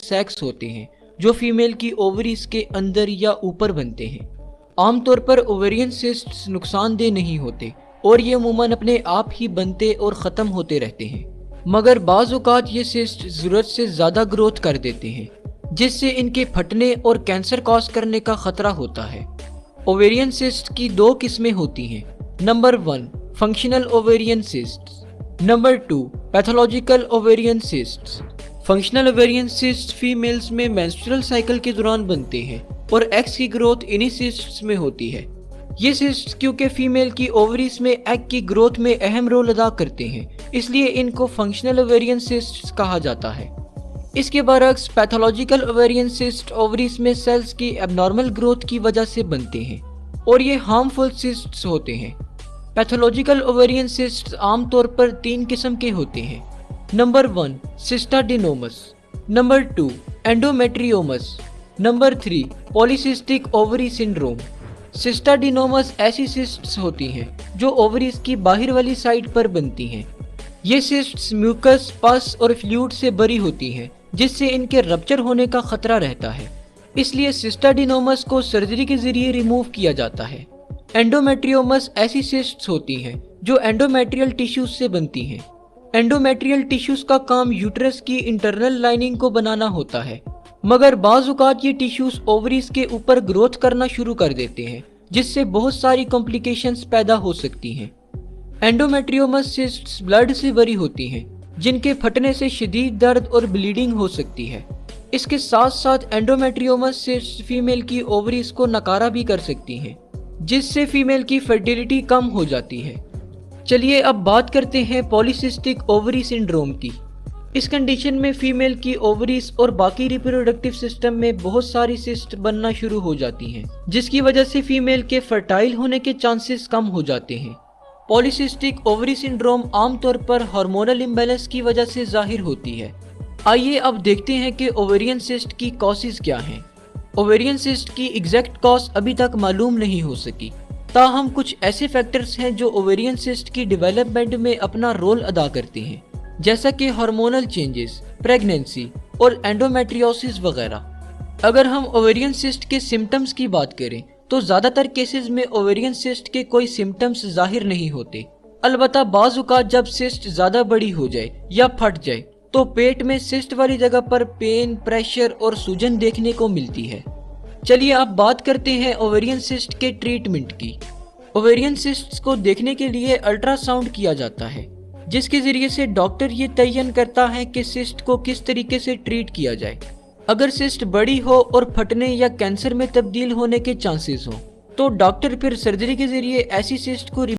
सैक्स होते हैं जो फीमेल की ओवरीज के अंदर या ऊपर बनते हैं। आमतौर पर ओवेरियन सिस्ट्स नुकसानदेह नहीं होते और ये अमूमन अपने आप ही बनते और ख़त्म होते रहते हैं, मगर बाज़ औक़ात ये सिस्ट ज़रूरत से ज़्यादा ग्रोथ कर देते हैं जिससे इनके फटने और कैंसर कॉज करने का खतरा होता है। ओवेरियन सिस्ट की दो किस्में होती हैं। Number 1 functional ovarian cysts, number 2 pathological ovarian cysts. Functional ovarian cyst females में मेंस्ट्रुअल साइकिल के दौरान बनते हैं और एग्स की ग्रोथ इन्हीं सिस्ट्स में होती है। ये सिस्ट्स क्योंकि फीमेल की ओवरीज में एग की ग्रोथ में अहम रोल अदा करते हैं, इसलिए इनको फंक्शनल ओवेरियन सिस्ट्स कहा जाता है। इसके बरअक्स पैथोलॉजिकल ओवेरियन सिस्ट ओवरीज में सेल्स की एबनॉर्मल ग्रोथ की वजह से बनते हैं और ये हार्मफुल सिस्ट्स होते हैं। पैथोलॉजिकल ओवेरियन सिस्ट्स आमतौर पर 3 किस्म के होते हैं। Number 1 cystadenomas, number 2 endometriomas, number 3 polycystic ovary syndrome. Cystadenomas ऐसी सिस्ट्स होती हैं जो ओवरीज की बाहर वाली साइड पर बनती हैं। ये सिस्ट्स म्यूकस, पस और फ्लूइड से भरी होती हैं जिससे इनके रप्चर होने का खतरा रहता है, इसलिए सिस्टाडिनोमस को सर्जरी के जरिए रिमूव किया जाता है। एंडोमेट्रियोमस ऐसी सिस्ट्स होती हैं जो एंडोमेट्रियल टिश्यूज से बनती हैं। एंडोमेट्रियल टिश्यूज का काम यूट्रस की इंटरनल लाइनिंग को बनाना होता है, मगर बाज़ औक़ात ये टिश्यूज ओवरीज के ऊपर ग्रोथ करना शुरू कर देते हैं जिससे बहुत सारी कॉम्प्लिकेशंस पैदा हो सकती हैं। एंडोमेट्रियोमस सिस्ट्स ब्लड से भरी होती हैं जिनके फटने से शदीद दर्द और ब्लीडिंग हो सकती है। इसके साथ साथ एंडोमेट्रियोमस सिस्ट्स फीमेल की ओवरीज को नकारा भी कर सकती हैं जिससे फीमेल की फर्टिलिटी कम हो जाती है। चलिए अब बात करते हैं पॉलीसिस्टिक ओवरी सिंड्रोम की। इस कंडीशन में फीमेल की ओवरीज और बाकी रिप्रोडक्टिव सिस्टम में बहुत सारी सिस्ट बनना शुरू हो जाती हैं जिसकी वजह से फीमेल के फर्टाइल होने के चांसेस कम हो जाते हैं। पॉलीसिस्टिक ओवरी सिंड्रोम आमतौर पर हार्मोनल इम्बैलेंस की वजह से जाहिर होती है। आइए अब देखते हैं कि ओवेरियन सिस्ट की कॉजेज क्या हैं। ओवेरियन सिस्ट की एग्जैक्ट कॉज अभी तक मालूम नहीं हो सकी, ताहम कुछ ऐसे फैक्टर्स हैं जो ओवेरियन सिस्ट की डेवलपमेंट में अपना रोल अदा करते हैं, जैसा कि हार्मोनल चेंजेस, प्रेगनेंसी और एंडोमेट्रियोसिस वगैरह। अगर हम ओवेरियन सिस्ट के सिम्टम्स की बात करें तो ज़्यादातर केसेस में ओवेरियन सिस्ट के कोई सिम्टम्स जाहिर नहीं होते। अलबत्ता बाज़ औक़ात जब सिस्ट ज़्यादा बड़ी हो जाए या फट जाए तो पेट में सिस्ट वाली जगह पर पेन, प्रेशर और सूजन देखने को मिलती है। चलिए अब बात करते हैं ओवेरियन सिस्ट के ट्रीटमेंट की। ओवेरियन सिस्ट्स को देखने के लिए अल्ट्रासाउंड किया जाता है जिसके जरिए से डॉक्टर ये तयन करता है कि सिस्ट को किस तरीके से ट्रीट किया जाए। अगर सिस्ट बड़ी हो और फटने या कैंसर में तब्दील होने के चांसेस हो तो डॉक्टर फिर सर्जरी के जरिए ऐसी सिस्ट को